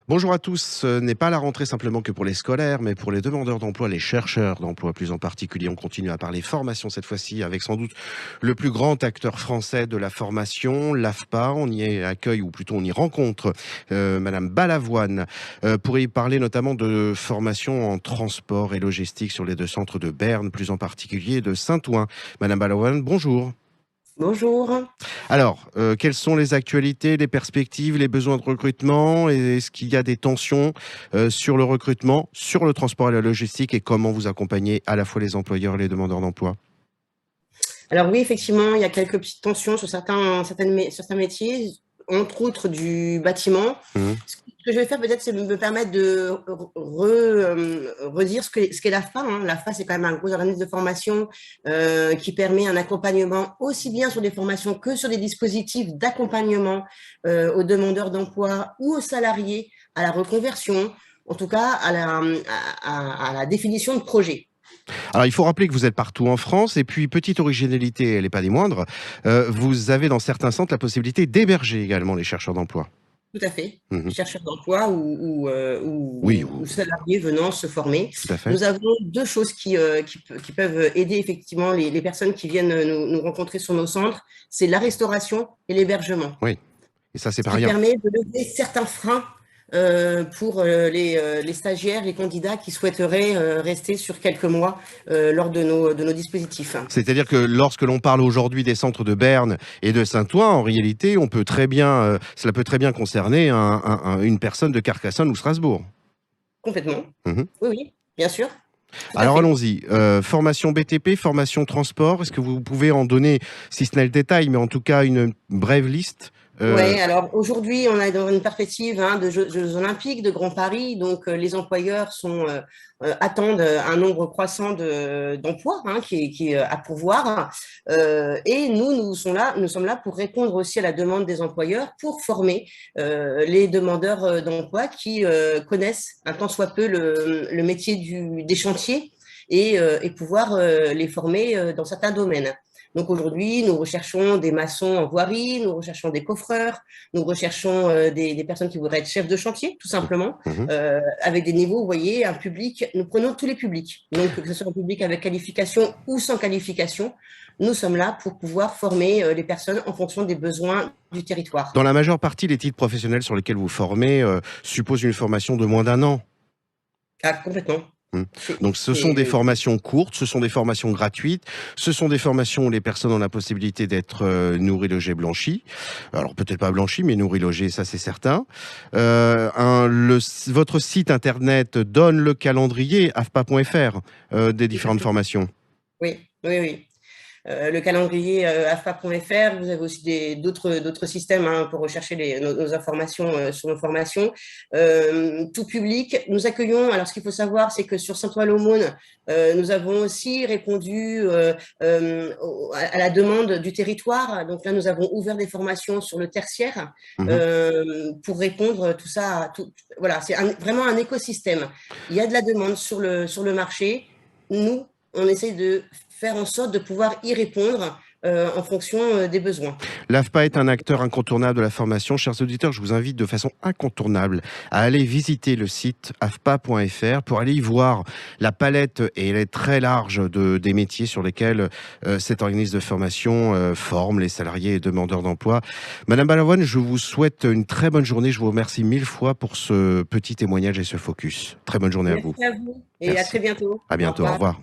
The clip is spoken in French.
Bonjour à tous. Ce n'est pas la rentrée simplement que pour les scolaires, mais pour les demandeurs d'emploi, les chercheurs d'emploi plus en particulier. On continue à parler formation cette fois-ci avec sans doute le plus grand acteur français de la formation, l'AFPA. On y accueille, ou plutôt on y rencontre Madame Balavoine pour y parler notamment de formation en transport et logistique sur les deux centres de Berne, plus en particulier de Saint-Ouen. Madame Balavoine, bonjour. Bonjour. Alors, quelles sont les actualités, les perspectives, les besoins de recrutement? Et est-ce qu'il y a des tensions sur le recrutement, sur le transport et la logistique? Et comment vous accompagnez à la fois les employeurs et les demandeurs d'emploi? Alors oui, effectivement, il y a quelques petites tensions sur certains métiers, entre autres du bâtiment. Mhm. Ce que je vais faire peut-être, c'est me permettre de redire ce qu'est l'AFPA. L'AFPA, c'est quand même un gros organisme de formation qui permet un accompagnement aussi bien sur des formations que sur des dispositifs d'accompagnement aux demandeurs d'emploi ou aux salariés, à la reconversion, en tout cas à la définition de projets. Alors, il faut rappeler que vous êtes partout en France. Et puis, petite originalité, elle n'est pas des moindres, vous avez dans certains centres la possibilité d'héberger également les chercheurs d'emploi. Tout à fait. Mhm. Chercheurs d'emploi Oui, ou salariés venant se former. tout à fait. Nous avons deux choses qui peuvent aider effectivement les personnes qui viennent nous rencontrer sur nos centres. C'est la restauration et l'hébergement. Oui, et ça, c'est Ce pas qui rien. permet de lever certains freins pour les stagiaires, les candidats qui souhaiteraient rester sur quelques mois lors de nos dispositifs. C'est-à-dire que lorsque l'on parle aujourd'hui des centres de Berne et de Saint-Ouen, en réalité, cela peut très bien concerner une personne de Carcassonne ou Strasbourg. Complètement. Mhm. Oui, oui, bien sûr. Tout à Alors fait. allons-y. Formation BTP, formation transport. Est-ce que vous pouvez en donner, si ce n'est le détail, mais en tout cas une brève liste? Oui, alors aujourd'hui, on est dans une perspective de Jeux Olympiques, de Grand Paris, donc les employeurs attendent un nombre croissant d'emplois qui est à pourvoir. Et nous sommes là pour répondre aussi à la demande des employeurs pour former les demandeurs d'emploi qui connaissent un tant soit peu le métier des chantiers et pouvoir les former dans certains domaines. Donc aujourd'hui, nous recherchons des maçons en voirie, nous recherchons des coffreurs, nous recherchons des personnes qui voudraient être chefs de chantier, tout simplement, Mhm. avec des niveaux, vous voyez, un public. Nous prenons tous les publics, donc que ce soit un public avec qualification ou sans qualification, nous sommes là pour pouvoir former les personnes en fonction des besoins du territoire. Dans la majeure partie, les titres professionnels sur lesquels vous formez supposent une formation de moins d'un an. Ah, complètement. Mm. C'est, Donc ce sont des c'est- formations courtes, ce sont des formations gratuites, ce sont des formations où les personnes ont la possibilité d'être nourries, logées, blanchies. Alors peut-être pas blanchies, mais nourries, logées, ça c'est certain. Votre site internet donne le calendrier afpa.fr des Tout à différentes fait. formations. Oui, oui, oui. Le calendrier afa.fr. Vous avez aussi d'autres systèmes pour rechercher nos informations sur nos formations. Tout public. Nous accueillons. Alors, ce qu'il faut savoir, c'est que sur Saint-Ouen-l'Aumône, nous avons aussi répondu à la demande du territoire. Donc là, nous avons ouvert des formations sur le tertiaire Mhm. pour répondre tout ça. Voilà, c'est vraiment un écosystème. Il y a de la demande sur le marché. Nous, on essaye de faire en sorte de pouvoir y répondre en fonction des besoins. L'AFPA est un acteur incontournable de la formation. Chers auditeurs, je vous invite de façon incontournable à aller visiter le site afpa.fr pour aller y voir la palette, et elle est très large, des métiers sur lesquels cet organisme de formation forme les salariés et demandeurs d'emploi. Madame Balavoine, je vous souhaite une très bonne journée. Je vous remercie mille fois pour ce petit témoignage et ce focus. Très bonne journée à vous. Merci à vous et à Merci. très bientôt. À Au bientôt. Au revoir. revoir.